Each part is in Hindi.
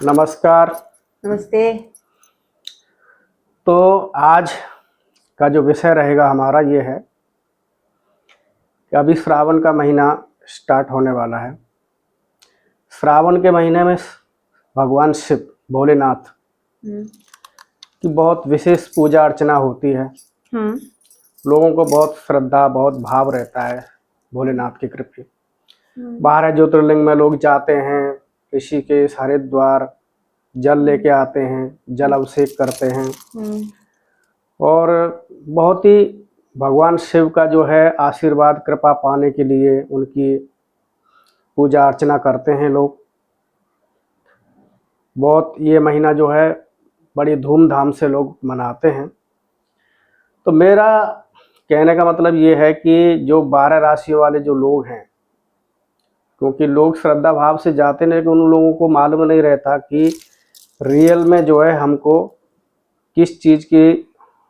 नमस्कार। नमस्ते। तो आज का जो विषय रहेगा हमारा ये है कि अभी श्रावण का महीना स्टार्ट होने वाला है। श्रावण के महीने में भगवान शिव भोलेनाथ की बहुत विशेष पूजा अर्चना होती है। लोगों को बहुत श्रद्धा बहुत भाव रहता है भोलेनाथ के कृपा। 12 ज्योतिर्लिंग में लोग जाते हैं, ऋषिकेश हरिद्वार जल लेके आते हैं, जल अभिषेक करते हैं और बहुत ही भगवान शिव का जो है आशीर्वाद कृपा पाने के लिए उनकी पूजा अर्चना करते हैं लोग। बहुत ये महीना जो है बड़ी धूमधाम से लोग मनाते हैं। तो मेरा कहने का मतलब ये है कि जो 12 राशियों वाले जो लोग हैं, क्योंकि लोग श्रद्धा भाव से जाते हैं लेकिन उन लोगों को मालूम नहीं रहता कि रियल में जो है हमको किस चीज़ की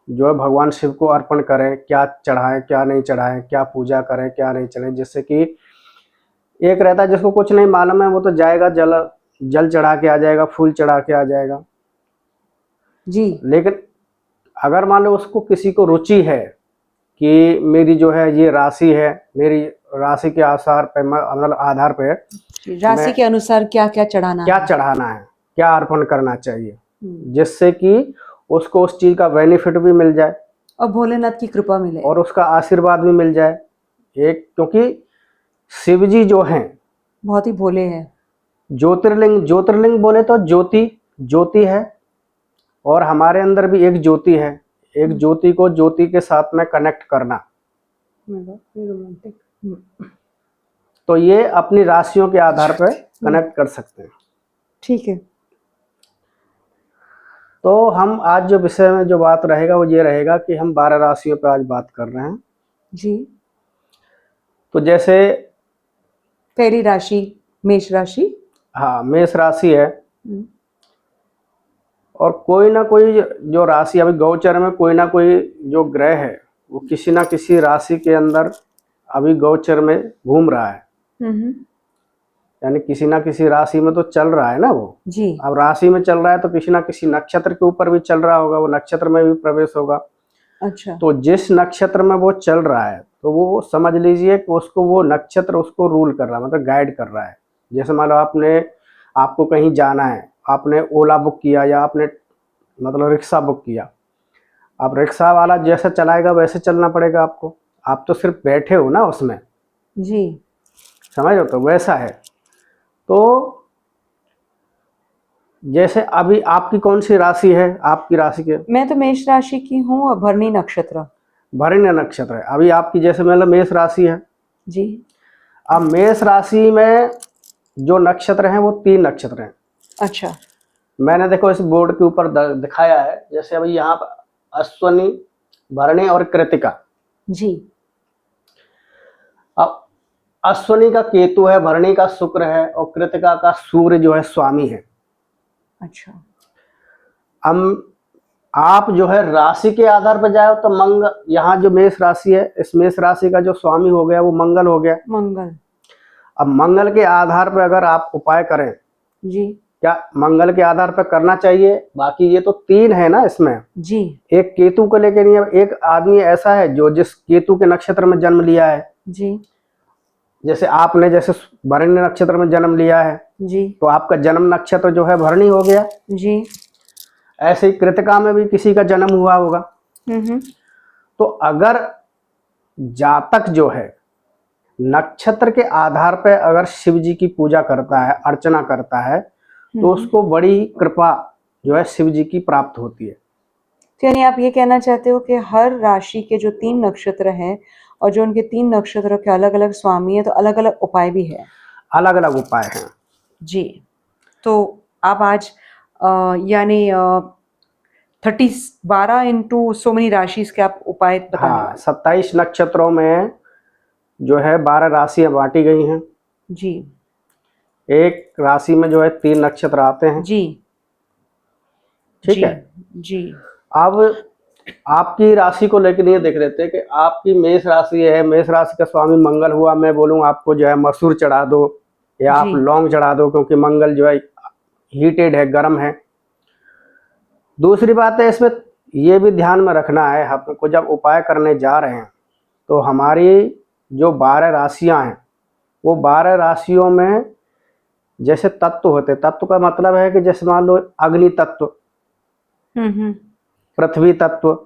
जो है भगवान शिव को अर्पण करें, क्या चढ़ाएं क्या नहीं चढ़ाएं, क्या पूजा करें क्या नहीं चढ़ाएं। जिससे कि एक रहता है जिसको कुछ नहीं मालूम है वो तो जाएगा जल चढ़ा के आ जाएगा, फूल चढ़ा के आ जाएगा जी। लेकिन अगर मान लो उसको किसी को रुचि है कि मेरी जो है ये राशि है, मेरी राशि के आधार पे मतलब आधार पे राशि के अनुसार क्या क्या चढ़ाना है, क्या अर्पण करना चाहिए, जिससे कि उसको उस चीज का बेनिफिट भी मिल जाए और भोलेनाथ की कृपा मिले और उसका आशीर्वाद भी मिल जाए। एक क्योंकि शिव जी जो हैं बहुत ही भोले हैं। ज्योतिर्लिंग बोले तो ज्योति है और हमारे अंदर भी एक ज्योति है। एक ज्योति को ज्योति के साथ में कनेक्ट करना, तो ये अपनी राशियों के आधार पर कनेक्ट कर सकते हैं। ठीक है। तो हम आज जो विषय में जो बात रहेगा वो ये रहेगा कि हम 12 राशियों पर आज बात कर रहे हैं जी। तो जैसे पहली राशि मेष राशि। हाँ, मेष राशि है और कोई ना कोई जो राशि अभी गोचर में कोई ना कोई जो ग्रह है वो किसी ना किसी राशि के अंदर अभी गोचर में घूम रहा है। यानी किसी ना किसी राशि में तो चल रहा है ना वो जी। अब राशि में चल रहा है तो किसी ना किसी नक्षत्र के ऊपर भी चल रहा होगा, वो नक्षत्र में भी प्रवेश होगा। अच्छा। तो जिस नक्षत्र में वो चल रहा है तो वो समझ लीजिए कि उसको वो नक्षत्र उसको रूल कर रहा है, मतलब गाइड कर रहा है। जैसे मान लो आपको कहीं जाना है, आपने ओला बुक किया या आपने मतलब रिक्शा बुक किया। अब रिक्शा वाला जैसा चलाएगा वैसे चलना पड़ेगा आपको, आप तो सिर्फ बैठे हो ना उसमें जी, समझ लो, तो वैसा है। तो जैसे अभी आपकी कौन सी राशि है? आपकी राशि के मैं तो मेष राशि की हूँ और भरणी नक्षत्र। भरणी नक्षत्र है अभी आपकी, जैसे मतलब मेष राशि है जी। अब मेष राशि में जो नक्षत्र हैं वो 3 नक्षत्र हैं। अच्छा। मैंने देखो इस बोर्ड के ऊपर दिखाया है, जैसे अभी यहाँ पर अश्वनी भरणी और कृतिका। जी। अब अश्वनी का केतु है, भरणी का शुक्र है और कृतिका का सूर्य जो है स्वामी है। अच्छा। हम आप जो है राशि के आधार पर जाओ तो मंगल, यहाँ जो मेष राशि है इस मेष राशि का जो स्वामी हो गया वो मंगल हो गया। मंगल। अब मंगल के आधार पर अगर आप उपाय करें जी। क्या मंगल के आधार पर करना चाहिए? बाकी ये तो 3 है ना इसमें जी। एक केतु को लेकर नहीं है। एक आदमी ऐसा है जो जिस केतु के नक्षत्र में जन्म लिया है, जी। जैसे आपने जैसे भरणी नक्षत्र में जन्म लिया है जी, तो आपका जन्म नक्षत्र जो है भरणी हो गया। जी। ऐसे ही कृतिका में भी किसी का जन्म हुआ होगा। तो अगर जातक जो है नक्षत्र के आधार पर अगर शिव जी की पूजा करता है, अर्चना करता है तो उसको बड़ी कृपा जो है शिव जी की प्राप्त होती है। तो यानी आप ये कहना चाहते हो कि हर राशि के जो 3 नक्षत्र हैं और जो उनके 3 नक्षत्रों के अलग अलग स्वामी है तो अलग अलग उपाय भी है। अलग अलग उपाय हैं जी। तो आप आज यानी 12 इंटू सो मेनी राशि के आप उपाय बताने वाले। 27 नक्षत्रों में जो है 12 राशियां बांटी गई हैं। जी। एक राशि में जो है 3 नक्षत्र आते हैं। जी। ठीक है जी। अब आपकी राशि को लेकर ये देख लेते हैं कि आपकी मेष राशि है, मेष राशि का स्वामी मंगल हुआ। मैं बोलूँ आपको जो है मसूर चढ़ा दो या आप लौंग चढ़ा दो, क्योंकि मंगल जो है हीटेड है, गर्म है। दूसरी बात है, इसमें ये भी ध्यान में रखना है हमको, जब उपाय करने जा रहे हैं तो हमारी जो 12 राशियां हैं, वो 12 राशियों में जैसे तत्व होते, तत्व का मतलब है कि जैसे मान लो अग्नि तत्व, हम्म, पृथ्वी तत्व,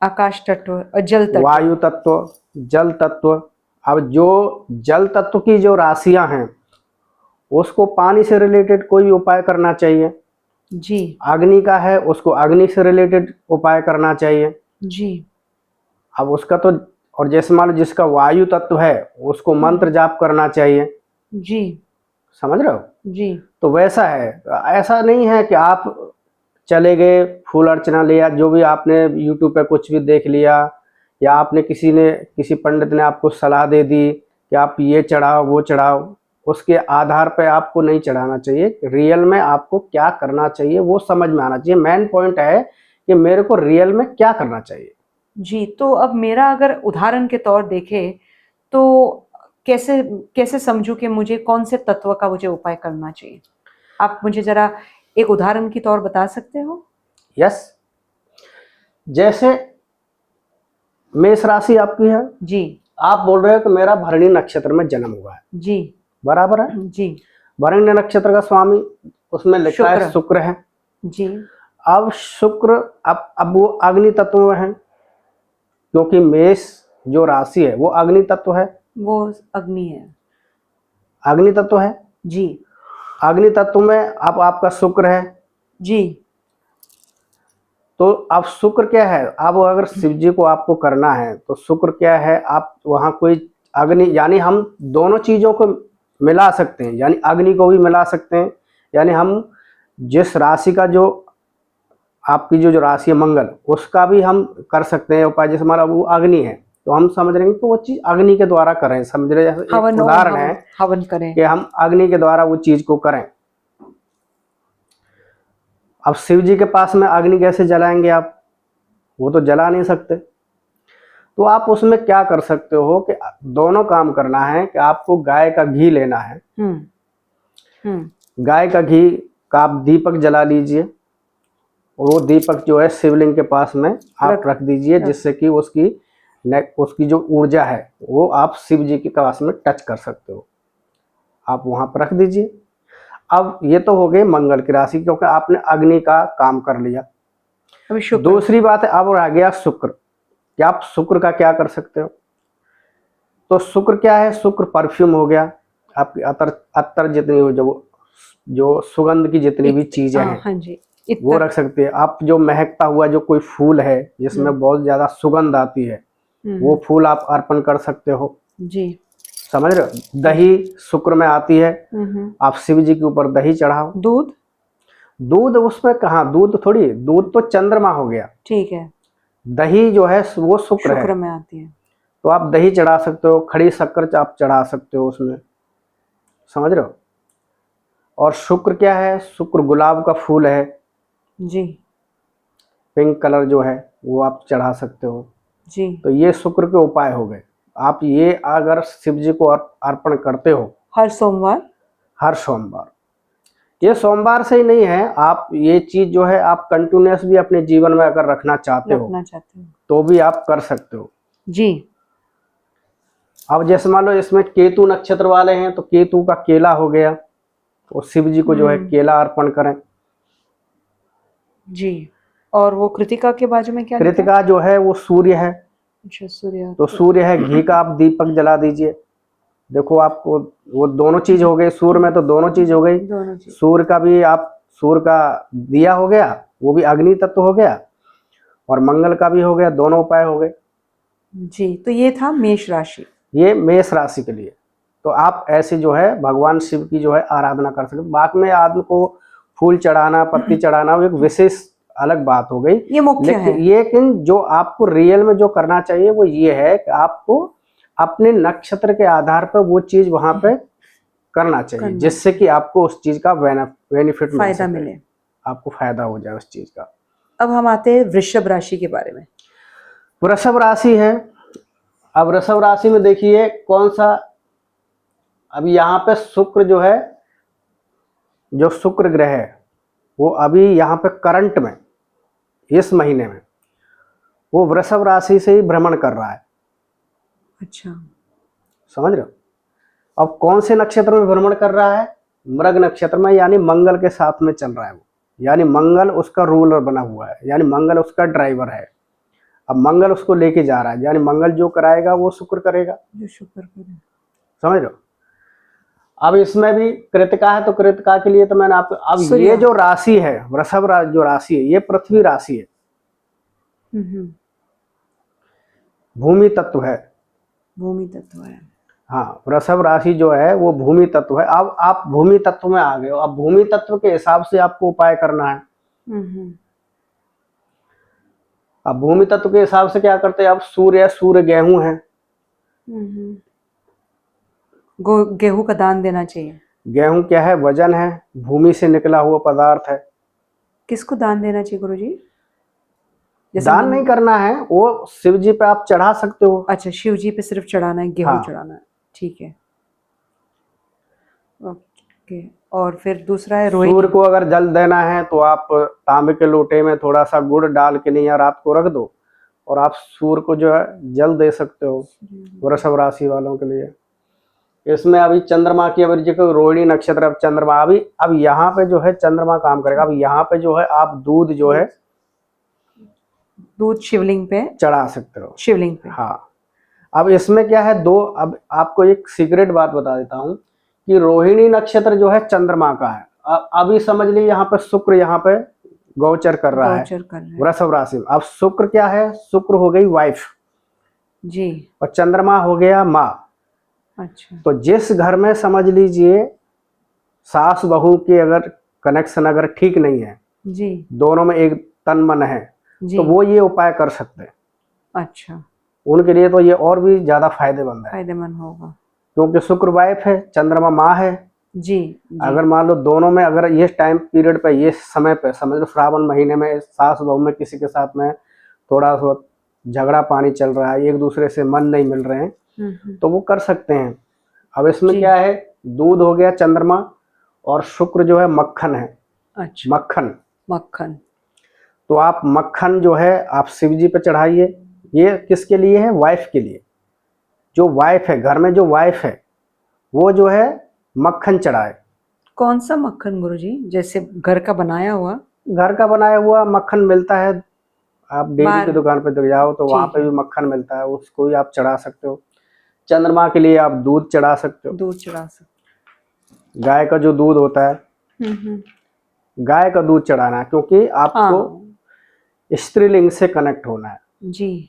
आकाश तत्व और जल तत्व। वायु तत्व, जल तत्व। अब जो जल तत्व की जो राशियां हैं उसको पानी से रिलेटेड कोई भी उपाय करना चाहिए। जी अग्नि का है, उसको अग्नि से रिलेटेड उपाय करना चाहिए। जी अब उसका तो, और जैसे मान लो जिसका वायु तत्व है उसको मंत्र जाप करना चाहिए। जी समझ रहे हो? जी तो वैसा है, ऐसा नहीं है कि आप चले गए फूल अर्चना लिया, जो भी आपने यूट्यूब पे कुछ भी देख लिया, या आपने किसी पंडित ने आपको सलाह दे दी कि आप ये चढ़ाओ वो चढ़ाओ, उसके आधार पे आपको नहीं चढ़ाना चाहिए। रियल में आपको क्या करना चाहिए वो समझ में आना चाहिए। मेन पॉइंट है कि मेरे को रियल में क्या करना चाहिए। जी। तो अब मेरा अगर उदाहरण के तौर देखे तो कैसे कैसे समझूं कि मुझे कौन से तत्व का मुझे उपाय करना चाहिए? आप मुझे जरा एक उदाहरण के तौर बता सकते हो? यस, जैसे मेष राशि आपकी है, जी आप बोल रहे हो कि मेरा भरणी नक्षत्र में जन्म हुआ है, जी बराबर है। जी भरणी नक्षत्र का स्वामी उसमें लिखा है शुक्र। शुक्र है। जी अब शुक्र, अब वो अग्नि तत्व में है, क्योंकि मेष जो राशि है वो अग्नि तत्व है। वो अग्नि है। अग्नि तत्व है, जी अग्नि तत्व में अब आपका शुक्र है। जी तो अब शुक्र क्या है, अब अगर शिव जी को आपको करना है तो शुक्र क्या है, आप वहाँ कोई अग्नि, यानी हम दोनों चीज़ों को मिला सकते हैं, यानी अग्नि को भी मिला सकते हैं। यानी हम जिस राशि का जो आपकी जो राशि है मंगल, उसका भी हम कर सकते हैं उपाय। जैसे हमारा वो अग्नि है तो हम समझ रहे हैं कि वो चीज़ अग्नि के द्वारा करें, समझ रहे हैं? जैसे एक हवन और उदाहरण हवन है हवन करें। कि हम अग्नि के द्वारा वो चीज़ को करें। अब शिव जी के पास में अग्नि कैसे जलाएंगे आप? वो तो जला नहीं सकते। तो आप उसमें क्या कर सकते हो कि दोनों काम करना है कि आपको गाय का घी लेना है। गाय का घी का आप दीपक जला लीजिए, वो दीपक जो है शिवलिंग के पास में आप रख दीजिए, जिससे कि उसकी जो ऊर्जा है वो आप शिव जी के पास में टच कर सकते हो। आप वहां पर रख दीजिए। अब ये तो हो गई मंगल की राशि, क्योंकि आपने अग्नि का काम कर लिया। अभी शुक्र। दूसरी बात है, अब आ गया शुक्र। क्या आप शुक्र का क्या कर सकते हो? तो शुक्र क्या है? शुक्र परफ्यूम हो गया, आपकी अत्तर जितनी हो, जो सुगंध की जितनी भी चीजें हैं हाँ जी, वो रख सकते हैं आप। जो महकता हुआ जो कोई फूल है जिसमें बहुत ज्यादा सुगंध आती है, वो फूल आप अर्पण कर सकते हो। जी समझ रहे हो? दही शुक्र में आती है, आप शिव जी के ऊपर दही चढ़ाओ। दूध? दूध उसमें कहाँ, दूध थोड़ी, दूध तो चंद्रमा हो गया। ठीक है, दही जो है वो शुक्र है, शुक्र में आती है। तो आप दही चढ़ा सकते हो, खड़ी शक्कर आप चढ़ा सकते हो उसमें। समझ रहे हो? और शुक्र क्या है? शुक्र गुलाब का फूल है, जी पिंक कलर जो है वो आप चढ़ा सकते हो। जी तो ये शुक्र के उपाय हो गए। आप ये अगर शिव जी को अर्पण करते हो हर सोमवार? हर सोमवार, ये सोमवार से ही नहीं है, आप ये चीज जो है आप कंटिन्यूस भी अपने जीवन में अगर रखना चाहते हो तो भी आप कर सकते हो। जी। अब जैसे मान लो इसमें केतु नक्षत्र वाले हैं तो केतु का केला हो गया, तो शिव जी को जो है केला अर्पण करें। जी। और वो कृतिका के बाजू में क्या लिखा है? कृतिका जो है वो सूर्य है, अच्छा, सूर्य। तो सूर्य है, घी का आप दीपक जला दीजिए। देखो आपको वो दोनों चीज हो गई, सूर्य में तो दोनों चीज हो गई। दोनों चीज। सूर्य का भी आप, सूर्य का दिया हो गया, वो भी अग्नि तत्व हो गया, और मंगल का भी हो गया, दोनों उपाय हो गए। जी, तो ये था मेष राशि। ये मेष राशि के लिए। तो आप ऐसे जो है भगवान शिव की जो है आराधना कर सकते। बाकी में आदमी को फूल चढ़ाना, पत्ती चढ़ाना वो एक विशेष अलग बात हो गई, ये मुख्य है। लेकिन जो आपको रियल में जो करना चाहिए वो ये है कि आपको अपने नक्षत्र के आधार पर वो चीज वहां पे करना चाहिए, जिससे कि आपको उस चीज का बेनिफिट फायदा मिले, आपको फायदा हो जाए उस चीज का। अब हम आते हैं वृषभ राशि के बारे में। वृषभ राशि है। अब वृषभ राशि में देखिए कौन सा, अब यहाँ पे शुक्र जो है जो शुक्र ग्रह है वो अभी यहाँ पे करंट में इस महीने में वो वृषभ राशि से ही भ्रमण कर रहा है। अच्छा। समझ रहे हो? अब कौन से नक्षत्र में भ्रमण कर रहा है? मृग नक्षत्र में, यानी मंगल के साथ में चल रहा है वो, यानी मंगल उसका रूलर बना हुआ है, यानी मंगल उसका ड्राइवर है। अब मंगल उसको लेके जा रहा है, यानी मंगल जो कराएगा वो शुक्र करेगा। जो शुक्र करे। समझ रहे हो? अब इसमें भी कृतिका है, तो कृतिका के लिए तो मैंने आपको, अब सूर्य। ये जो राशि है वृषभ जो राशि है ये पृथ्वी राशि है, हम्म। भूमि तत्व है। भूमि तत्व है। हाँ, वृषभ राशि जो है वो भूमि तत्व है। अब आप भूमि तत्व में आ गए हो, अब भूमि तत्व के हिसाब से आपको उपाय करना है। हम्म। अब भूमि तत्व के हिसाब से क्या करते हैं? अब सूर्य, सूर्य गेहूं है, हम्म। गेहूं का दान देना चाहिए। गेहूं क्या है? वजन है, भूमि से निकला हुआ पदार्थ है। किसको दान देना चाहिए गुरुजी? जैसे दान नहीं करना है, वो शिव जी पे आप चढ़ा सकते हो। अच्छा, शिव जी पे सिर्फ चढ़ाना है, गेहूं हाँ। चढ़ाना है, ठीक है। ओके। और फिर दूसरा है रोहिणी। सूर्य को अगर जल देना है तो आप तांबे के लोटे में थोड़ा सा गुड़ डाल के नहीं, या रात को रख दो और आप सूर्य को जो है जल दे सकते हो, वृषभ राशि वालों के लिए। इसमें अभी चंद्रमा की, अभी जो रोहिणी नक्षत्र, अब चंद्रमा अभी, अब यहाँ पे जो है चंद्रमा काम करेगा। अब यहाँ पे जो है आप दूध जो है दूध शिवलिंग पे चढ़ा सकते हो। शिवलिंग पे। हाँ। अब इसमें क्या है, दो, अब आपको एक सीक्रेट बात बता देता हूँ कि रोहिणी नक्षत्र जो है चंद्रमा का है। अभी समझ लीजिए यहाँ पे शुक्र यहाँ पे गोचर कर रहा है गोचर कर रहे हैं। वृषभ राशि में। अब शुक्र क्या है? शुक्र हो गई वाइफ जी। और चंद्रमा हो गया माँ। अच्छा। तो जिस घर में समझ लीजिए सास बहू के अगर कनेक्शन अगर ठीक नहीं है, जी दोनों में एक तन मन है, जी। तो वो ये उपाय कर सकते हैं। अच्छा, उनके लिए तो ये और भी ज्यादा फायदेमंद है, फायदेमंद होगा। क्योंकि शुक्र वाइफ है, चंद्रमा माँ है। जी जी। अगर मान लो दोनों में अगर ये टाइम पीरियड पे, ये समय पे, समझ लो श्रावण महीने में सास बहू में किसी के साथ में थोड़ा सा झगड़ा पानी चल रहा है, एक दूसरे से मन नहीं मिल रहे हैं, तो वो कर सकते हैं। अब इसमें जी। क्या है, दूध हो गया चंद्रमा, और शुक्र जो है मक्खन है। अच्छा, मक्खन, मक्खन। तो आप मक्खन जो है आप शिव जी पे चढ़ाइए। ये किसके लिए है? वाइफ के लिए। जो वाइफ है, घर में जो वाइफ है वो जो है मक्खन चढ़ाए। कौन सा मक्खन गुरुजी? जैसे घर का बनाया हुआ? घर का बनाया हुआ मक्खन मिलता है, आप डेयरी बाहर। की दुकान पे जाओ तो वहां ठीक पे है। भी मक्खन मिलता है, उसको भी आप चढ़ा सकते हो। चंद्रमा के लिए आप दूध चढ़ा सकते हो। दूध चढ़ा सकते। गाय का जो दूध होता है, गाय का दूध चढ़ाना है, क्योंकि आपको हाँ स्त्रीलिंग से कनेक्ट होना है। जी।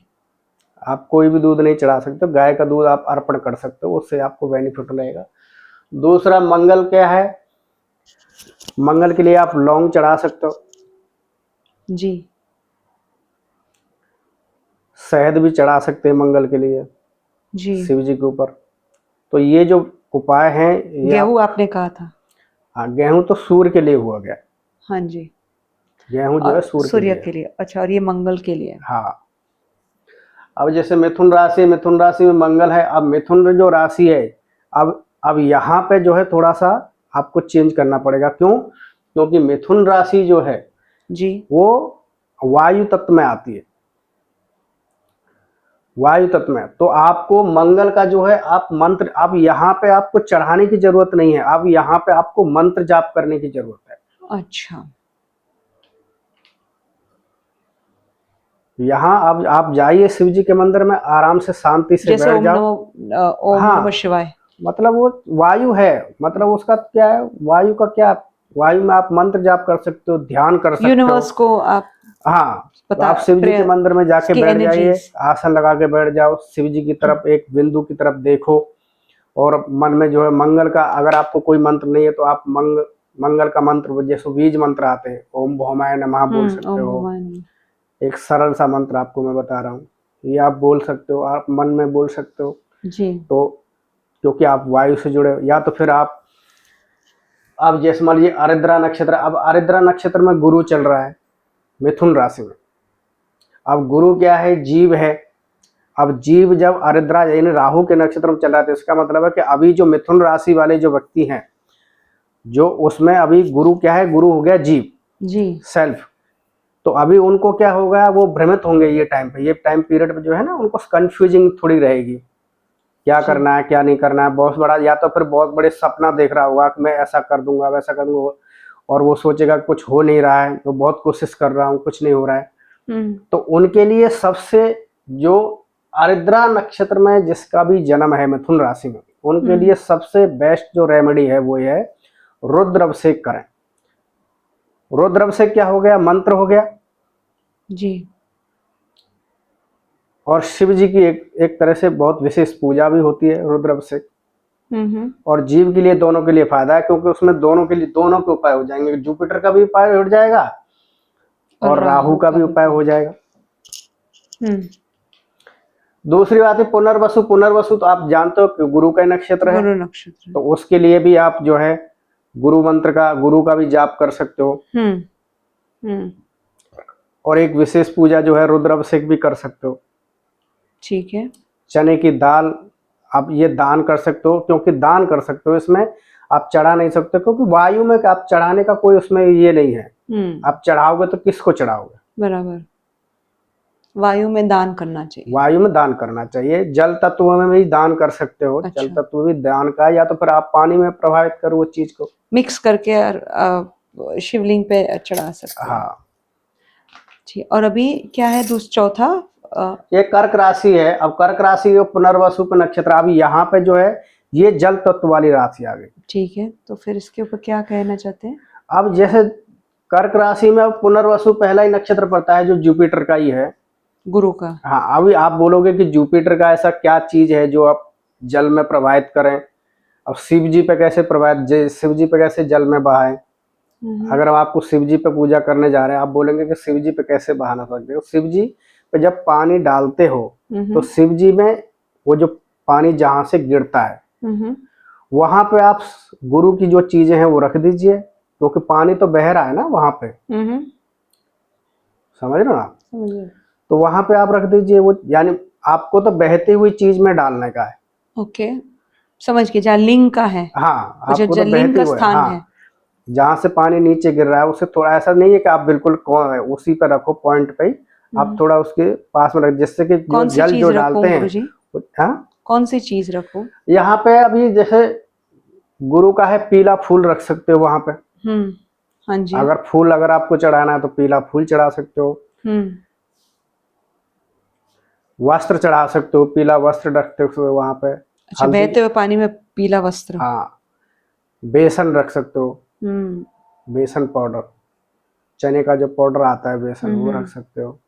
आप कोई भी दूध नहीं चढ़ा सकते, गाय का दूध आप अर्पण कर सकते हो, उससे आपको बेनिफिट रहेगा। दूसरा मंगल क्या है? मंगल के लिए आप लौंग चढ़ा सकते हो, जी शहद भी चढ़ा सकते हैं मंगल के लिए जी। शिव जी के ऊपर। तो ये जो उपाय हैं ये गेहूं आपने कहा था? हाँ, गेहूं तो सूर्य के लिए हुआ गया। हाँ जी। गेहूं जो है सूर्य के लिए। अच्छा, और ये मंगल के लिए? हाँ। अब जैसे मिथुन राशि, मिथुन राशि में मंगल है। अब मिथुन जो राशि है, अब यहाँ पे जो है थोड़ा सा आपको चेंज करना पड़ेगा। क्यों? क्योंकि मिथुन राशि जो है जी। वो वायु तत्व में आती है, वायु तत्व में। तो आपको मंगल का जो है आप मंत्र, अब यहाँ पे आपको चढ़ाने की जरूरत नहीं है, अब यहाँ पे आपको मंत्र जाप करने की जरूरत है। अच्छा। यहाँ अब आप जाइए शिव जी के मंदिर में, आराम से शांति से जैसे बैठ ओम जाओ। नमो ओम हाँ, नमः शिवाय। मतलब वो वायु है, मतलब उसका क्या है, वायु का क्या, वायु में आप मंत्र जाप कर सकते हो, ध्यान कर सकते हो। यूनिवर्स को आप हाँ, तो पता, आप शिव जी के मंदिर में जाके उसकी बैठ जाइए, energies। आसन लगा के बैठ जाओ, शिव जी की तरफ एक बिंदु की तरफ देखो, और मन में जो है मंगल का, अगर आपको कोई मंत्र नहीं है तो आप मंगल का मंत्र, जैसे बीज मंत्र आते हैं, ओम भौमाय नमः बोल सकते ओम हो। भगवान। एक सरल सा मंत्र आपको मैं बता रहा हूँ, ये आप बोल सकते हो, आप मन में बोल सकते हो। जी। तो क्योंकि आप वायु से जुड़े हो, या तो फिर आप जैसे मान लीजिए आरिद्रा नक्षत्र, अब आरिद्रा नक्षत्र में गुरु चल रहा है मिथुन राशि में। अब गुरु क्या है? जीव है। अब जीव जब आरिद्रा, यानी राहु के नक्षत्र में चल रहा है, तो इसका मतलब है कि अभी जो मिथुन राशि वाले जो व्यक्ति हैं जो उसमें अभी गुरु क्या है, गुरु हो गया जीव, जी सेल्फ। तो अभी उनको क्या होगा, वो भ्रमित होंगे ये टाइम पे, ये टाइम पीरियड में जो है ना, उनको कंफ्यूजिंग थोड़ी रहेगी, क्या जी करना है क्या नहीं करना है। बहुत बड़ा, या तो फिर बहुत बड़े सपना देख रहा होगा कि मैं ऐसा कर दूंगा वैसा कर दूंगा, और वो सोचेगा कि कुछ हो नहीं रहा है, तो बहुत कोशिश कर रहा हूँ कुछ नहीं हो रहा है। तो उनके लिए सबसे, जो आर्द्रा नक्षत्र में जिसका भी जन्म है मिथुन राशि में, उनके लिए सबसे बेस्ट जो रेमेडी है वो ये है, रुद्र अभिषेक करें। रुद्र अभिषेक क्या हो गया, मंत्र हो गया, जी और शिव जी की एक तरह से बहुत विशेष पूजा भी होती है रुद्र अभिषेक। और जीव के लिए, दोनों के लिए फायदा है, क्योंकि उसमें दोनों के लिए, दोनों के उपाय हो जाएंगे, जुपिटर का भी उपाय हो जाएगा और राहु का भी उपाय हो जाएगा। दूसरी बात है पुनर्वसु। पुनर्वसु तो आप जानते हो कि गुरु का नक्षत्र है, गुरु नक्षत्र। तो उसके लिए भी आप जो है गुरु मंत्र का, गुरु का भी जाप कर सकते हो, और एक विशेष पूजा जो है रुद्र अभिषेक भी कर सकते हो। ठीक है। चने की दाल आप ये दान कर सकते हो, क्योंकि दान कर सकते हो, इसमें आप चढ़ा नहीं सकते, क्योंकि वायु में आप चढ़ाने का कोई उसमें ये नहीं है। आप चढ़ाओगे तो किसको चढ़ाओगे, बराबर, वायु में दान करना चाहिए। वायु में दान करना चाहिए। जल तत्व में भी दान कर सकते हो। अच्छा। जल तत्व भी दान का, या तो फिर आप पानी में प्रभावित करो उस चीज को, मिक्स करके शिवलिंग पे चढ़ा सकते हैं। हाँ। ठीक। और अभी क्या है चौथा? ये कर्क राशि है। अब कर्क राशि और पुनर्वसु पे नक्षत्र, अभी यहाँ पे जो है ये जल तत्व वाली राशि आ गई। ठीक है, तो फिर इसके ऊपर क्या कहना चाहते हैं? अब जैसे कर्क राशि में पुनर्वसु पहला ही नक्षत्र पड़ता है, जो जुपिटर का ही है, गुरु का। हाँ। अभी आप बोलोगे कि जुपिटर का ऐसा क्या चीज है जो आप जल में प्रवाहित करें। अब शिव जी पे कैसे प्रवाहित, शिव जी पे कैसे जल में बहाएं। अगर हम आपको शिव जी पे पूजा करने जा रहे हैं, आप बोलेंगे कि शिव जी पे कैसे बहाना सकते हो। शिव जी पे जब पानी डालते हो तो शिव जी में वो जो पानी जहां से गिरता है वहां पे आप गुरु की जो चीजें हैं वो रख दीजिए, क्योंकि पानी तो बह रहा है ना वहां पे, समझ रहे हो ना। तो वहां पे आप रख दीजिए वो, यानी आपको तो बहती हुई चीज में डालने का है। ओके, समझ के, जहाँ लिंग का है। हाँ, जो आपको तो लिंग बहती का हुई, स्थान हाँ, है। जहां से पानी नीचे गिर रहा है उससे थोड़ा, ऐसा नहीं है कि आप बिल्कुल उसी पे रखो पॉइंट पे ही, आप थोड़ा उसके पास में रख, जिससे कि जो जल जो डालते हैं। हाँ, कौन सी चीज रखो? यहाँ पे अभी जैसे गुरु का है, पीला फूल रख सकते हो वहां पे। हाँ जी। अगर फूल अगर आपको चढ़ाना है तो पीला फूल चढ़ा सकते हो। वस्त्र चढ़ा सकते हो, पीला वस्त्र रखते हो वहां पे। अच्छा, बहते हुए पानी में पीला वस्त्र। हाँ। बेसन रख सकते हो, बेसन पाउडर, चने का जो पाउडर आता है बेसन, वो रख सकते हो।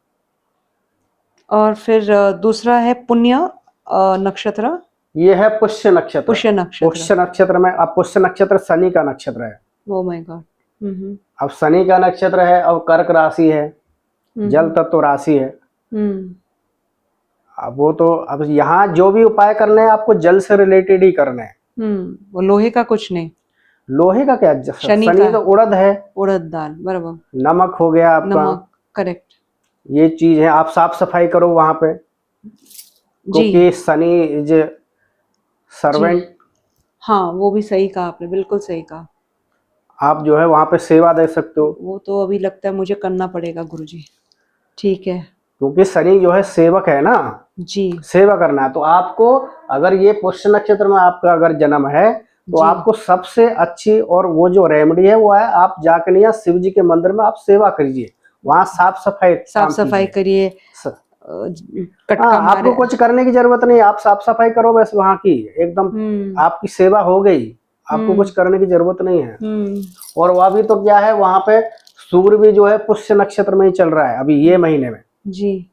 और फिर दूसरा है पुण्य नक्षत्र। ये है पुष्य नक्षत्र। पुष्य नक्षत्र। पुष्य नक्षत्र में, अब पुष्य नक्षत्र शनि का नक्षत्र है। Oh my God. अब शनि का नक्षत्र है, अब कर्क राशि है, जल तत्व राशि है। अब वो तो, अब यहाँ जो भी उपाय करने हैं आपको जल से रिलेटेड ही करने हैं। वो लोहे का कुछ नहीं। लोहे का क्या, शनि तो उड़द है, उड़द दाल, बराबर। नमक हो गया आपका, नमक, करेक्ट। ये चीज है। आप साफ सफाई करो वहां पे, क्योंकि शनि जो सर्वेंट। हाँ, वो भी सही कहा आपने, बिल्कुल सही कहा। आप जो है वहां पे सेवा दे सकते हो। वो तो अभी लगता है मुझे करना पड़ेगा गुरुजी। ठीक है, क्योंकि शनि जो है सेवक है ना जी। सेवा करना है। तो आपको, अगर ये पुष्य नक्षत्र में आपका अगर जन्म है, तो आपको सबसे अच्छी और वो जो रेमेडी है वो है, आप जाकर नहीं शिव जी के मंदिर में आप सेवा करिए, वहाँ साफ सफाई करिए। आपको कुछ करने की जरूरत नहीं, आप साफ सफाई करो बस वहाँ की, एकदम आपकी सेवा हो गई, आपको कुछ करने की जरूरत नहीं है। और वह भी तो क्या है, वहां पे सूर्य भी जो है पुष्य नक्षत्र में ही चल रहा है अभी ये महीने में, जी।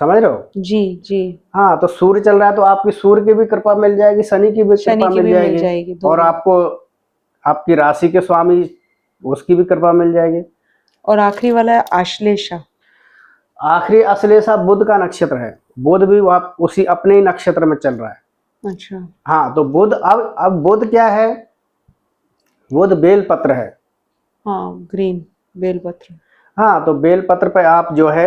समझ रहे हो। जी जी। हाँ, तो सूर्य चल रहा है तो आपकी सूर्य की भी कृपा मिल जाएगी, शनि की भी कृपा मिल जाएगी, और आपको आपकी राशि के स्वामी उसकी भी कृपा मिल जाएगी। और आखिरी वाला है आश्लेषा। आखिरी अश्लेषा बुध का नक्षत्र है। बुध भी उसी अपने ही नक्षत्र में चल रहा है। अच्छा। हाँ, तो बुध, अब बुध क्या है, बुध बेलपत्र है। हाँ, ग्रीन बेलपत्र। हाँ, तो बेलपत्र पे आप जो है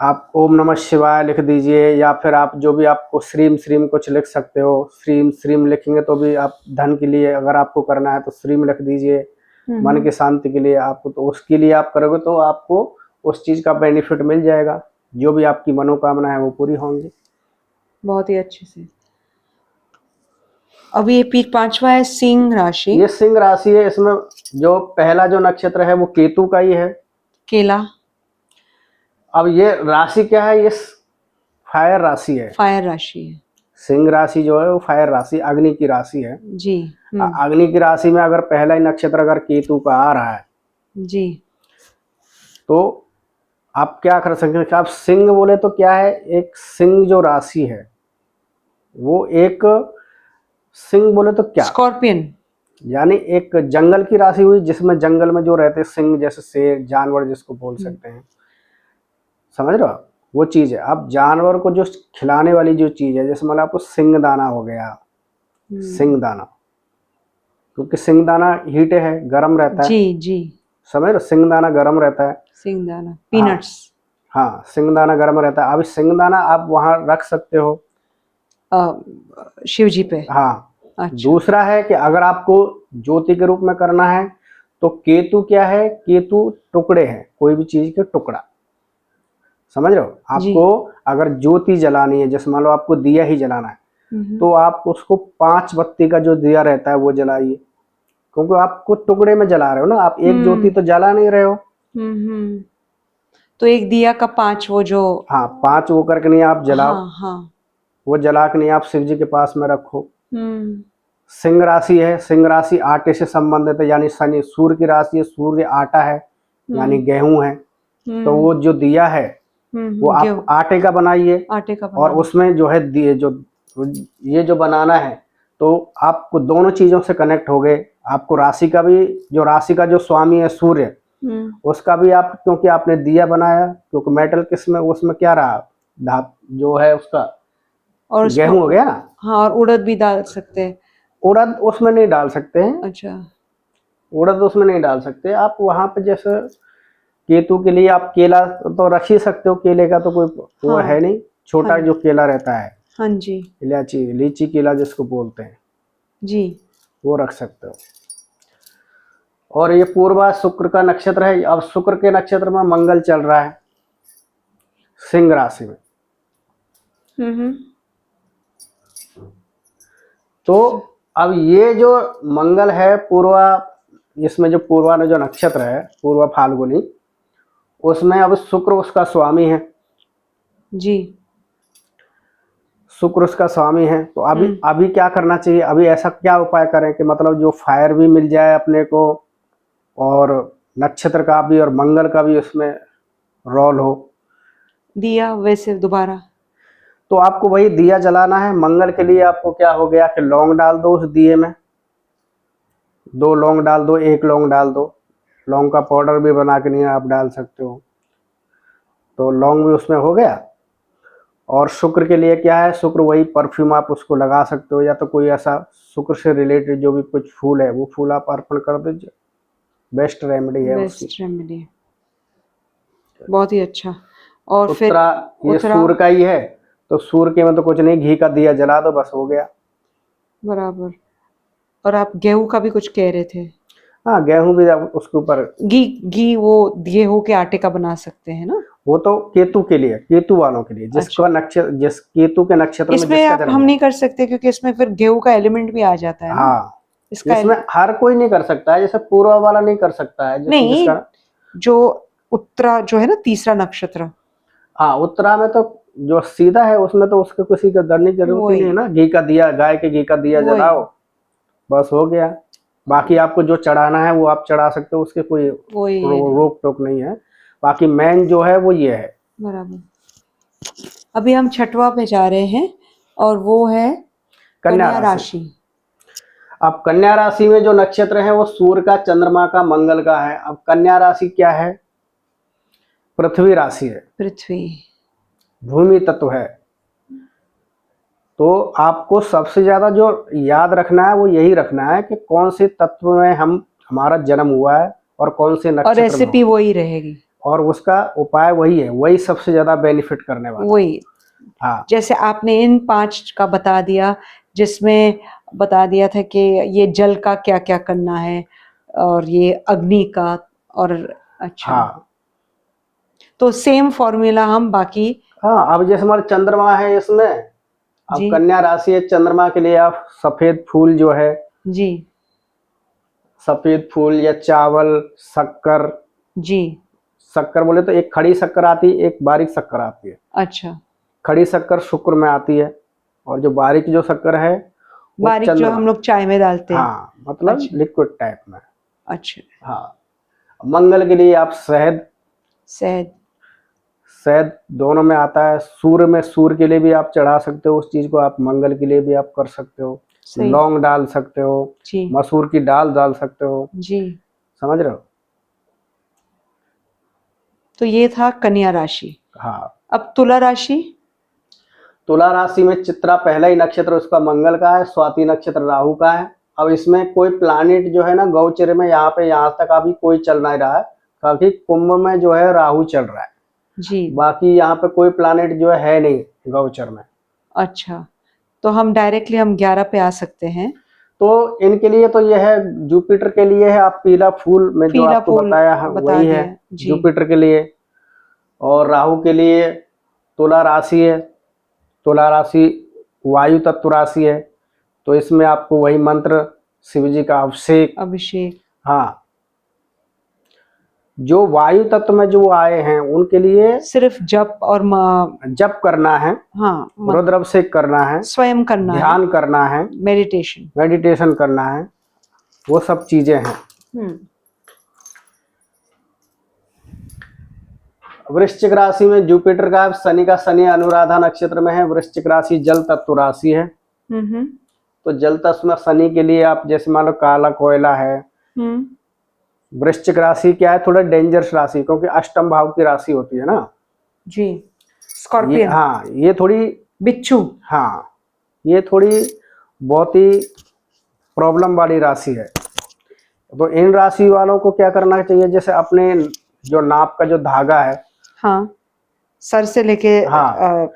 आप ओम नमः शिवाय लिख दीजिए, या फिर आप जो भी आपको श्रीम श्रीम कुछ लिख सकते हो। श्रीम श्रीम लिखेंगे तो भी आप धन के लिए अगर आपको करना है तो श्रीम लिख दीजिए। मन की शांति के लिए आपको, तो उसके लिए आप करोगे तो आपको उस चीज़ का बेनिफिट मिल जाएगा। जो भी आपकी मनोकामना है वो पूरी होंगी। बहुत ही अच्छे से। अब ये फिर पांचवा है सिंह राशि। ये सिंह राशि है। इसमें जो पहला जो नक्षत्र है वो केतु का ही है। केला। अब ये राशि क्या है, ये फायर राशि है। फायर राशि है। सिंह राशि जो है वो फायर राशि, अग्नि की राशि है जी। अग्नि की राशि में अगर पहला ही नक्षत्र अगर केतु का आ रहा है जी, तो आप क्या कर सकते हैं। आप सिंह बोले तो क्या है, एक सिंह जो राशि है वो एक सिंह बोले तो क्या, स्कॉर्पियन, यानी एक जंगल की राशि हुई, जिसमें जंगल में जो रहते सिंह, जैसे शेर जानवर जिसको बोल सकते हैं, समझ रहे हो आप? वो चीज़ है। अब जानवर को जो खिलाने वाली जो चीज़ है, जैसे मतलब आपको सिंह दाना हो गया, सिंह दाना, क्योंकि सिंह दाना हीट है, गर्म रहता है। जी जी, समझ रहे हो, सिंह दाना गर्म रहता है। सिंह दाना, पीनट्स। हाँ, सिंह दाना गर्म रहता है। अब सिंह दाना आप वहाँ रख सकते हो शिव जी पे। हाँ। अच्छा। दूसरा है कि अगर आपको ज्योति के रूप में करना है तो केतु क्या है, केतु टुकड़े हैं, कोई भी चीज के टुकड़ा, समझ रहे हो। आपको अगर ज्योति जलानी है, जैसे मान लो आपको दिया ही जलाना है, तो आप उसको 5 बत्ती का जो दिया रहता है वो जलाइए, क्योंकि आपको टुकड़े में जला रहे हो ना, आप एक ज्योति तो जला नहीं रहे हो। तो एक दिया का 5 वो जो, हाँ, 5 वो करके नहीं आप जलाओ। हाँ हाँ। वो जला के नहीं आप शिव जी के पास में रखो। सिंह राशि है, सिंह राशि आटे से संबंधित है, यानी शनि, सूर्य की राशि है, सूर्य आटा है यानी गेहूं है। तो वो जो दिया है वो आप आटे का बनाइए, आटे का और उसमें जो है दिए जो ये जो बनाना है, तो आपको दोनों चीजों से कनेक्ट हो गए। आपको राशि का भी, जो राशि का जो स्वामी है सूर्य, उसका भी आप, क्योंकि आपने दिया बनाया, क्योंकि मेटल किसमें, उसमें क्या रहा, धातु जो है उसका, और गेहूं हो गया ना। हाँ, और उड़द भी डाल सकते हैं। उड़द उसमें नहीं डाल सकते हैं। अच्छा। उड़द उसमें नहीं डाल सकते आप। वहां पे जैसे केतु के लिए आप केला तो रख ही सकते हो, केले का तो कोई वो है नहीं, छोटा जो केला रहता है, हाँ जी, इलायची, लीची केला जिसको बोलते हैं जी, वो रख सकते हो। और ये पूर्वा शुक्र का नक्षत्र है। अब शुक्र के नक्षत्र में मंगल चल रहा है सिंह राशि में। तो अब ये जो मंगल है पूर्वा, इसमें जो पूर्वा ने जो नक्षत्र है पूर्वा फाल्गुनी, उसमें अब शुक्र उसका स्वामी है जी। शुक्र उसका स्वामी है। तो अभी क्या करना चाहिए, अभी ऐसा क्या उपाय करें कि मतलब जो फायर भी मिल जाए अपने को, और नक्षत्र का भी और मंगल का भी उसमें रोल हो। दिया वैसे दोबारा, तो आपको वही दिया जलाना है। मंगल के लिए आपको क्या हो गया कि लौंग डाल दो उस दिए में, 2 लौंग डाल दो, 1 लौंग डाल दो। लौंग का पाउडर भी बना के नहीं आप डाल सकते हो, तो लौंग भी उसमें हो गया। और शुक्र के लिए क्या है, शुक्र वही परफ्यूम आप उसको लगा सकते हो, या तो कोई ऐसा शुक्र से रिलेटेड जो भी कुछ फूल है वो फूल आप अर्पण कर दीजिए। बेस्ट रेमेडी है उसकी। बेस्ट रेमेडी, बहुत ही अच्छा। और फिर ये सूर्य का ही है, तो सूर्य के में तो कुछ नहीं, घी का दिया जला दो, बस हो गया। बराबर। और आप गेहूं का भी कुछ कह रहे थे। हाँ, गेहूं भी उसके ऊपर, घी वो गेहूं के आटे का बना सकते हैं ना। वो तो केतु के लिए, केतु वालों के लिए, जिसका नक्षत्र, जिस केतु के नक्षत्र में इसमें जिसका आप जन्म हम नहीं कर सकते, क्योंकि इसमें फिर गेहूं का एलिमेंट भी आ जाता है ना। हाँ, इसका इसमें हर कोई नहीं कर सकता है, जैसे पूर्वा वाला नहीं कर सकता है, नहीं, जो उत्तरा जो है ना, तीसरा नक्षत्र। हाँ, उत्तरा में तो जो सीधा है उसमें तो उसके किसी का डरने की जरूरत ही नहीं है ना। घी का दिया, गाय के घी का दिया जलाओ, बस हो गया। बाकी आपको जो चढ़ाना है वो आप चढ़ा सकते हो, उसके कोई रोक टोक नहीं है। बाकी मेन जो है वो ये है। बराबर। अभी हम छठवा पे जा रहे हैं, और वो है कन्या राशि। अब कन्या राशि में जो नक्षत्र है वो सूर्य का, चंद्रमा का, मंगल का है। अब कन्या राशि क्या है, पृथ्वी राशि है, पृथ्वी भूमि तत्व है। तो आपको सबसे ज्यादा जो याद रखना है वो यही रखना है कि कौन से तत्व में हमारा जन्म हुआ है और कौन से नक्षत्र और रेसिपी वही रहेगी। और उसका उपाय वही है, वही सबसे ज्यादा बेनिफिट करने वाला। वही, हाँ जैसे आपने इन 5 का बता दिया, जिसमें बता दिया था कि ये जल का क्या क्या करना है और ये अग्नि का, और अच्छा, हाँ तो सेम फॉर्मूला हम बाकी। हाँ। अब जैसे हमारे चंद्रमा है इसमें, अब जी कन्या राशि है, चंद्रमा के लिए आप सफेद फूल जो है, जी सफेद फूल या चावल, शक्कर, जी, शक्कर बोले तो एक खड़ी शक्कर आती है, एक बारीक शक्कर आती है। अच्छा, खड़ी शक्कर शुक्र में आती है, और जो बारीक जो शक्कर है वो बारीक जो चंद्रमा। हम लोग चाय में डालते हैं। हाँ मतलब अच्छा लिक्विड टाइप में। अच्छा, हाँ, मंगल के लिए आप शहद, शहद, शहद दोनों में आता है। सूर्य में, सूर्य के लिए भी आप चढ़ा सकते हो उस चीज को, आप मंगल के लिए भी आप कर सकते हो। सही, लौंग डाल सकते हो, जी मसूर की दाल डाल सकते हो, जी। समझ रहे हो। तो ये था कन्या राशि। हाँ, अब तुला राशि। तुला राशि में चित्रा पहला ही नक्षत्र उसका मंगल का है, स्वाति नक्षत्र राहु का है। अब इसमें कोई प्लानिट जो है ना गोचर में, यहाँ पे यहाँ तक अभी कोई चल नहीं रहा है, क्योंकि कुंभ में जो है राहु चल रहा है। जी, बाकी यहाँ पे कोई प्लानिट जो है नहीं गोचर में। अच्छा, तो हम डायरेक्टली हम 11 पे आ सकते हैं। तो इनके लिए तो यह है, जुपिटर के लिए है, आप पीला फूल में जो पीला आपको फूल बताया है बता वही है दिया जी। जुपिटर के लिए। और राहु के लिए तुला राशि है, तुला राशि वायु तत्व राशि है, तो इसमें आपको वही मंत्र, शिव जी का अभिषेक। अभिषेक, हाँ, जो वायु तत्व में जो आए हैं उनके लिए सिर्फ जप और जप करना है, हाँ, रुद्र अभिषेक करना है, स्वयं करना है, ध्यान करना है, मेडिटेशन। मेडिटेशन करना है, वो सब चीजें हैं। वृश्चिक राशि में जुपिटर का, शनि का, शनि अनुराधा नक्षत्र में है। वृश्चिक राशि जल तत्व राशि है, हम्म तो जल तत्व में शनि के लिए आप जैसे मान लो काला कोयला है। हम्म, वृश्चिक राशि क्या है, थोड़ा डेंजरस राशि, क्योंकि अष्टम भाव की राशि होती है ना जी, ये। स्कॉर्पियन, हाँ ये थोड़ी, बिच्छू, हाँ ये थोड़ी बहुत ही प्रॉब्लम वाली राशि है। तो इन राशि वालों को क्या करना चाहिए, जैसे अपने जो नाप का जो धागा है, हाँ, सर से लेके हाँ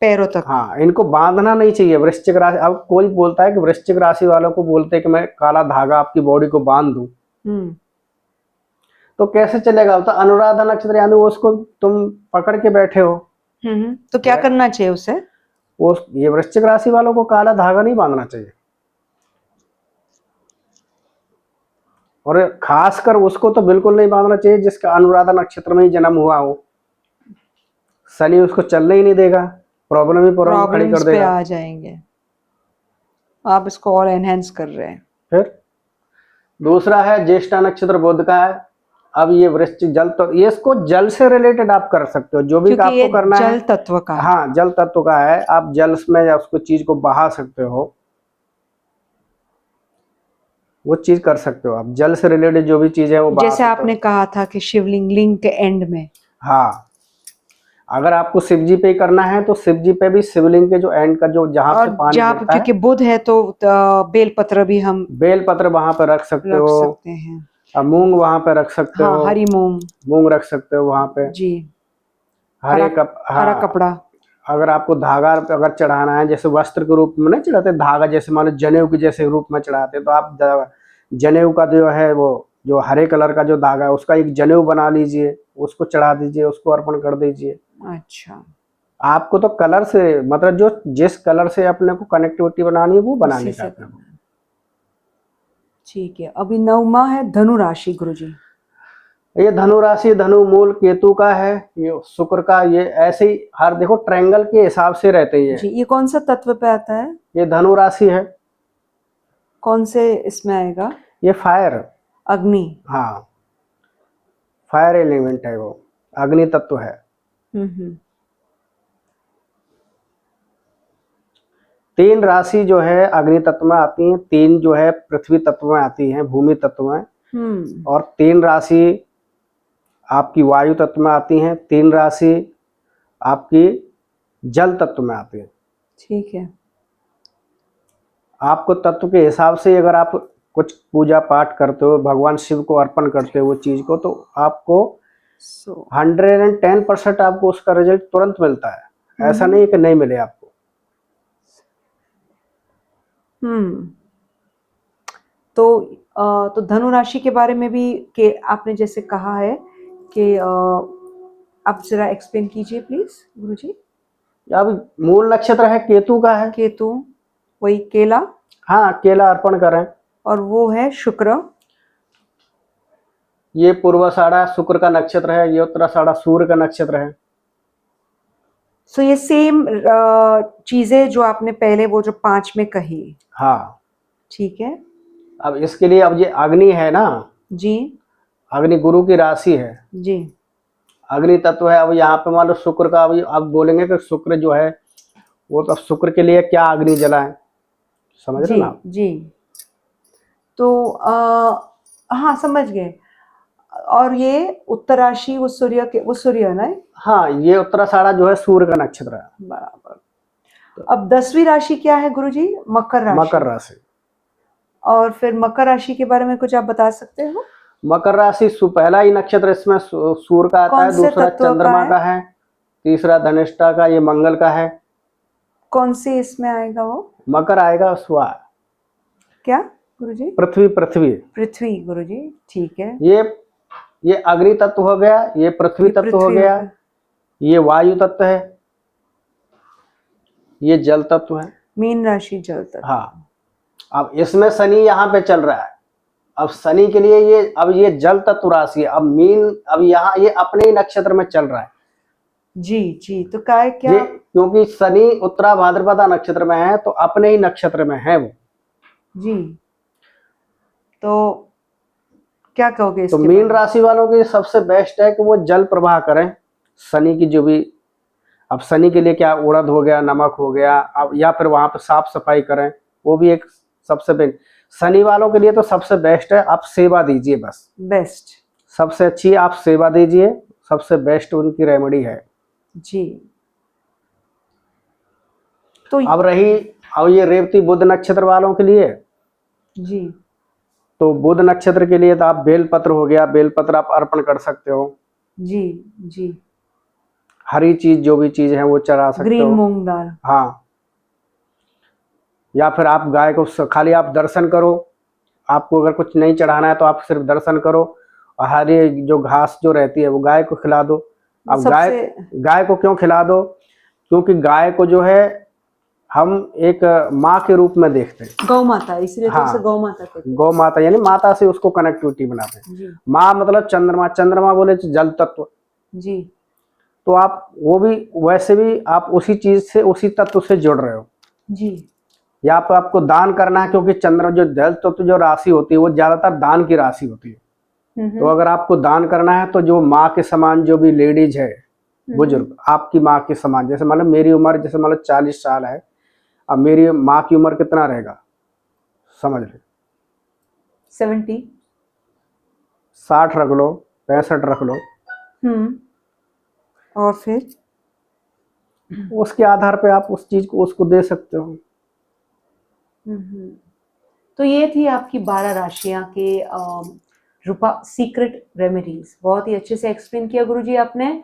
पैरों तक। हाँ, इनको बांधना नहीं चाहिए वृश्चिक राशि। अब कोई बोलता है कि वृश्चिक राशि वालों को बोलते हैं कि मैं काला धागा आपकी बॉडी को बांध दूं, तो कैसे चलेगा। तो अनुराधा नक्षत्र यानी उसको तुम पकड़ के बैठे हो। तो क्या करना चाहिए उसे? वो ये वृश्चिक राशि वालों को काला धागा नहीं बांधना चाहिए, और खासकर उसको तो बिल्कुल नहीं बांधना चाहिए जिसका अनुराधा नक्षत्र में ही जन्म हुआ हो। शनि उसको चलने ही नहीं देगा, प्रॉब्लम ही प्रॉब्लम खड़ी कर प्रॉब्लम्स पे देगा। आ जाएंगे। आप इसको और एनहेंस कर रहे हैं। फिर दूसरा है ज्येष्ठा नक्षत्र बुध का है। अब ये वृश्चिक जल, तो ये इसको जल से रिलेटेड आप कर सकते हो, जो भी क्योंकि ये आपको करना है। जल तत्व का है। हाँ जल तत्व का है, आप जल में उसको चीज को बहा सकते हो, वो चीज कर सकते हो आप। जल से रिलेटेड जो भी चीज है वो बहा जैसे सकते आपने हो। कहा था कि शिवलिंग लिंग के एंड में। हाँ, अगर आपको शिव जी पे ही करना है तो शिव जी पे भी शिवलिंग के जो एंड का जो जहां से और पानी जहाँ गिरता क्योंकि है, बुध है तो बेलपत्र भी हम बेलपत्र वहां पे रख सकते रख हो। सकते हैं। अब मूंग वहां पे रख सकते हाँ, हो, हरी मूंग मूंग रख सकते हो वहां पे। जी, हरे हरा कप, हरा हाँ। कपड़ा। अगर आपको धागा अगर चढ़ाना है, जैसे वस्त्र के रूप में नहीं चढ़ाते धागा, जैसे मान लो जनेऊ के जैसे रूप में चढ़ाते, तो आप जनेऊ का जो है वो जो हरे कलर का जो धागा है उसका एक जनेऊ बना लीजिए, उसको चढ़ा दीजिए, उसको अर्पण कर दीजिए। अच्छा, आपको तो कलर से मतलब जो जिस कलर से अपने को कनेक्टिविटी बनानी है वो उसी बनानी से है। करना है। ठीक है, अभी 9वां है धनु राशि गुरुजी। ये धनु राशि धनु मूल केतु का है, ये शुक्र का, ये ऐसे ही हर देखो ट्रायंगल के हिसाब से रहते हैं जी, ये कौन सा तत्व पे आता है? ये धनु राशि है, कौन से इसमें आएगा? ये फायर, अग्नि। हाँ फायर एलिमेंट है, वो अग्नि तत्व है। हम्म, 3 राशि जो है अग्नि तत्व में आती हैं, 3 जो है पृथ्वी तत्व में आती हैं, भूमि तत्व में, और 3 राशि आपकी वायु तत्व में आती हैं, 3 राशि आपकी जल तत्व में आती है। ठीक है। आपको तत्व के हिसाब से अगर आप कुछ पूजा पाठ करते हो, भगवान शिव को अर्पण करते हो वो चीज को, तो आपको सो 110% आपको उसका रिजल्ट तुरंत मिलता है, ऐसा नहीं है कि नहीं मिले आपको। तो धनु राशि के बारे में भी कि आपने जैसे कहा है कि आप जरा एक्सप्लेन कीजिए प्लीज गुरुजी। अब मूल नक्षत्र है केतु का है। केतु, वही केला, हाँ, केला अर्पण करें। और वो है शुक्र। ये पूर्वाषाढ़ा शुक्र का नक्षत्र है, ये उत्तराषाढ़ा सूर्य का नक्षत्र है। सो ये सेम चीजें जो आपने पहले वो जो 5 में कही। हाँ, ठीक है अब इसके लिए अब ये अग्नि है ना, जी। अग्नि गुरु की राशि है, जी अग्नि तत्व है। अब यहाँ पे मान लो शुक्र का, अब बोलेंगे कि शुक्र जो है वो तो, अब शुक्र के लिए क्या अग्नि जलाएं, समझ रहे जी ना आप? जी। तो हाँ समझ गए। और ये उत्तर राशि वो सूर्य के, वो सूर्य है ना। हाँ, ये उत्तराषाढ़ा जो है सूर्य का नक्षत्र है। बराबर। अब 10वीं राशि क्या है गुरुजी? मकर राशि। मकर राशि। और फिर मकर राशि के बारे में कुछ आप बता सकते हो? मकर राशि पहला ही नक्षत्र इसमें सूर्य का आता कौन है, से दूसरा तत्व का चंद्रमा है? का है, तीसरा धनिष्ठा का, ये मंगल का है। कौन से इसमें आएगा वो? मकर आएगा स्वा, क्या गुरुजी? पृथ्वी। पृथ्वी पृथ्वी गुरुजी, ठीक है। ये अग्नि तत्व हो गया, ये पृथ्वी ये तत्व हो पृथ्वी गया, गया। ये वायु तत्व है, ये जल तत्व है। मीन राशि जल तत्व। हाँ, अब इसमें शनि यहाँ पे चल रहा है। अब शनि के लिए ये जल तत्व राशि है। अब यहाँ ये अपने ही नक्षत्र में चल रहा है। जी जी। तो क्या ये क्योंकि शनि उत्तरा भाद्रपदा नक्षत्र में है, तो अपने ही नक्षत्र में है वो। जी। तो क्या कहोगे तो इसके मीन बारे में? राशि वालों के सबसे बेस्ट है कि वो जल प्रवाह करें। शनि की जो भी, अब शनि के लिए क्या, उड़द हो गया, नमक हो गया, अब या फिर वहां पर साफ सफाई करें, वो भी एक सबसे बेस्ट। शनि वालों के लिए तो सबसे बेस्ट है, आप सेवा दीजिए बस। बेस्ट। सबसे अच्छी आप सेवा दीजिए, सबसे बेस्ट उनकी रेमेडी है जी। तो अब ये रेवती बुध नक्षत्र वालों के लिए, जी तो बुध नक्षत्र के लिए तो आप बेलपत्र हो गया, बेलपत्र आप अर्पण कर सकते हो। जी जी। हरी चीज, जो भी चीज है वो चढ़ा सकते ग्रीन हो। मूंग दाल। हाँ, या फिर आप गाय को खाली आप दर्शन करो। आपको अगर कुछ नहीं चढ़ाना है तो आप सिर्फ दर्शन करो, और हरी जो घास जो रहती है वो गाय को खिला दो। अब गाय को क्यों खिला दो? क्योंकि गाय को जो है हम एक माँ के रूप में देखते हैं। गौ माता, इसलिए तो उसे गौ माता कहते हैं। गौ माता यानी माता से उसको कनेक्टिविटी बनाते हैं। जी माँ मतलब चंद्रमा, चंद्रमा बोले तो जल तत्व। जी। तो आप वो भी वैसे भी आप उसी चीज से, उसी तत्व से जुड़ रहे हो। जी। या तो आपको दान करना है, क्योंकि चंद्र जो जल तत्व जो राशि होती है वो ज्यादातर दान की राशि होती है। तो अगर आपको दान करना है तो जो माँ के समान जो भी लेडीज है, बुजुर्ग, आपकी माँ के समान, जैसे मतलब मेरी उम्र जैसे मतलब 40 साल है, अब मेरी माँ की उम्र कितना रहेगा, समझ लो 70। 60 रख लो, 65 रख लो। और फिर उसके आधार पे आप उस चीज को उसको दे सकते हो। तो ये थी आपकी 12 राशियां के रूपा सीक्रेट रेमेडीज। बहुत ही अच्छे से एक्सप्लेन किया गुरुजी आपने,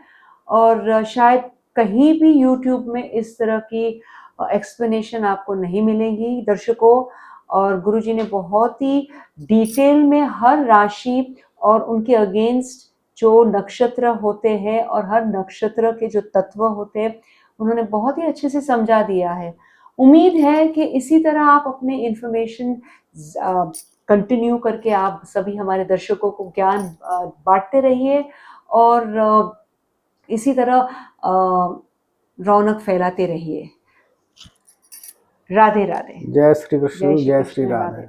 और शायद कहीं भी यूट्यूब में इस तरह की एक्सप्लेनेशन आपको नहीं मिलेंगी दर्शकों। और गुरुजी ने बहुत ही डिटेल में हर राशि और उनके अगेंस्ट जो नक्षत्र होते हैं और हर नक्षत्र के जो तत्व होते हैं, उन्होंने बहुत ही अच्छे से समझा दिया है। उम्मीद है कि इसी तरह आप अपने इंफॉर्मेशन कंटिन्यू करके आप सभी हमारे दर्शकों को ज्ञान बांटते रहिए, और इसी तरह रौनक फैलाते रहिए। राधे राधे। जय श्री कृष्ण, जय श्री राधे।